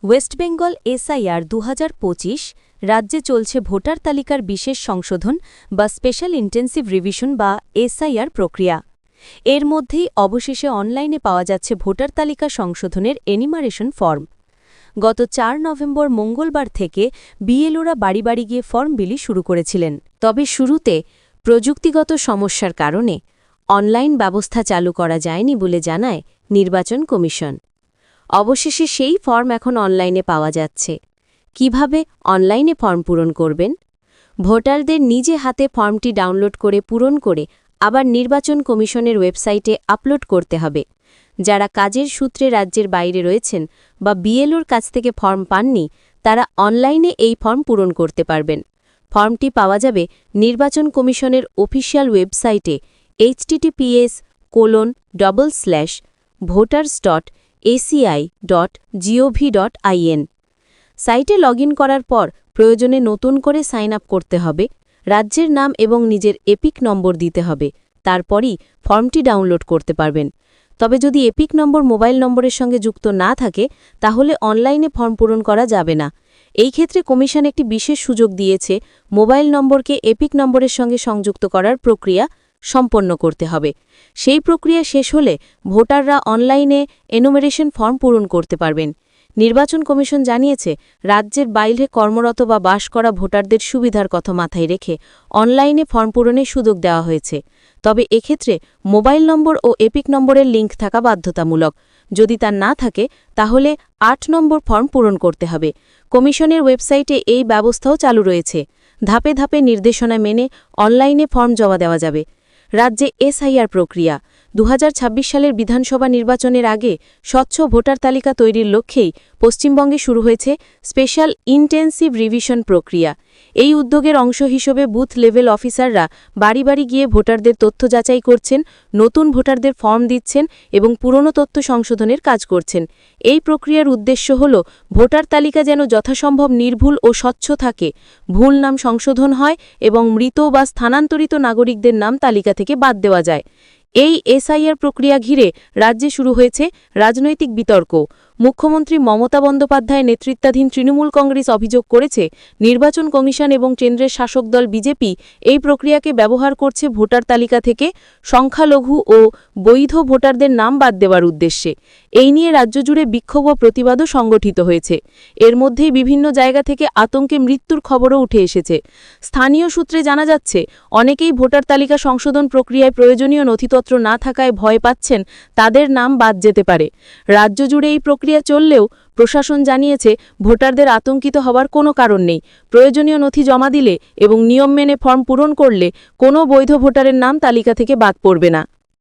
West Bengal SIR ২০২৫ রাজ্যে চলছে voter তালিকার বিশেষ সংশোধন বা স্পেশাল ইন্টেন্সিভ রিভিশন বা এসআইআর প্রক্রিয়া। এর মধ্যেই অবশেষে অনলাইনে পাওয়া যাচ্ছে ভোটার তালিকা সংশোধনের এনিমারেশন ফর্ম। গত ৪ নভেম্বর মঙ্গলবার থেকে বিএলওরা বাড়ি বাড়ি গিয়ে ফর্ম বিলি শুরু করেছিলেন। তবে শুরুতে প্রযুক্তিগত সমস্যার কারণে অনলাইন ব্যবস্থা চালু করা যায়নি বলে জানায় নির্বাচন কমিশন। অবশেষে সেই ফর্ম এখন অনলাইনে পাওয়া যাচ্ছে। কিভাবে অনলাইনে ফর্ম পূরণ করবেন? ভোটারদের নিজে হাতে ফর্মটি ডাউনলোড করে পূরণ করে আবার নির্বাচন কমিশনের ওয়েবসাইটে আপলোড করতে হবে। যারা কাজের সূত্রে রাজ্যের বাইরে রয়েছেন বা বিএলওর কাছ থেকে ফর্ম পাননি, তারা অনলাইনে এই ফর্ম পূরণ করতে পারবেন। ফর্মটি পাওয়া যাবে নির্বাচন কমিশনের অফিসিয়াল ওয়েবসাইটে https://voters.aci.gov.in। সাইটে লগইন করার পর প্রয়োজনে নতুন করে সাইন আপ করতে হবে। রাজ্যের নাম এবং নিজের এপিক নম্বর দিতে হবে। তারপরই ফর্মটি ডাউনলোড করতে পারবেন। তবে যদি এপিক নম্বর মোবাইল নম্বরের সঙ্গে যুক্ত না থাকে, তাহলে অনলাইনে ফর্ম পূরণ করা যাবে না। এই ক্ষেত্রে কমিশন একটি বিশেষ সুযোগ দিয়েছে। মোবাইল নম্বরকে এপিক নম্বরের সঙ্গে সংযুক্ত করার প্রক্রিয়া সম্পন্ন করতে হবে। সেই প্রক্রিয়া শেষ হলে ভোটাররা অনলাইনে এনুমেরেশন ফর্ম পূরণ করতে পারবেন। নির্বাচন কমিশন জানিয়েছে, রাজ্যের বাইরে কর্মরত বা বাস করা ভোটারদের সুবিধার কথা মাথায় রেখে অনলাইনে ফর্ম পূরণের সুযোগ দেওয়া হয়েছে। তবে এক্ষেত্রে মোবাইল নম্বর ও এপিক নম্বরের লিঙ্ক থাকা বাধ্যতামূলক। যদি তা না থাকে, তাহলে ৮ নম্বর ফর্ম পূরণ করতে হবে। কমিশনের ওয়েবসাইটে এই ব্যবস্থাও চালু রয়েছে। ধাপে ধাপে নির্দেশনা মেনে অনলাইনে ফর্ম জমা দেওয়া যাবে। রাজ্যে এসআইআর প্রক্রিয়া ২০২৬ সালের বিধানসভা নির্বাচনের আগে স্বচ্ছ ভোটার তালিকা তৈরির লক্ষ্যেই পশ্চিমবঙ্গে শুরু হয়েছে স্পেশাল ইন্টেন্সিভ রিভিশন প্রক্রিয়া। এই উদ্যোগের অংশ হিসেবে বুথ লেভেল অফিসাররা বাড়ি বাড়ি গিয়ে ভোটারদের তথ্য যাচাই করছেন, নতুন ভোটারদের ফর্ম দিচ্ছেন এবং পুরনো তথ্য সংশোধনের কাজ করছেন। এই প্রক্রিয়ার উদ্দেশ্য হল ভোটার তালিকা যেন যথাসম্ভব নির্ভুল ও স্বচ্ছ থাকে, ভুল নাম সংশোধন হয় এবং মৃত বা স্থানান্তরিত নাগরিকদের নাম তালিকা থেকে বাদ দেওয়া যায়। এই এসআইআর প্রক্রিয়া ঘিরে রাজ্যে শুরু হয়েছে রাজনৈতিক বিতর্ক। মুখ্যমন্ত্রী মমতা বন্দ্যোপাধ্যায় নেতৃত্বাধীন তৃণমূল কংগ্রেস অভিযোগ করেছে, নির্বাচন কমিশন এবং কেন্দ্রের শাসক দল বিজেপি এই প্রক্রিয়াকে ব্যবহার করছে ভোটার তালিকা থেকে সংখ্যালঘু ও বৈধ ভোটারদের নাম বাদ দেওয়ার উদ্দেশ্যে। এই নিয়ে রাজ্য জুড়ে বিক্ষোভ ও প্রতিবাদও সংগঠিত হয়েছে। এর মধ্যেই বিভিন্ন জায়গা থেকে আতঙ্কে মৃত্যুর খবরও উঠে এসেছে। স্থানীয় সূত্রে জানা যাচ্ছে, অনেকেই ভোটার তালিকা সংশোধন প্রক্রিয়ায় প্রয়োজনীয় নথিপত্র না থাকায় ভয় পাচ্ছেন তাদের নাম বাদ যেতে পারে। রাজ্য জুড়ে এই প্রক্রিয়া চললেও প্রশাসন জানিয়েছে, ভোটারদের আতঙ্কিত হওয়ার কোনো কারণ নেই। প্রয়োজনীয় নথি জমা দিলে এবং নিয়ম মেনে ফর্ম পূরণ করলে কোনো বৈধ ভোটারের নাম তালিকা থেকে বাদ পড়বে না।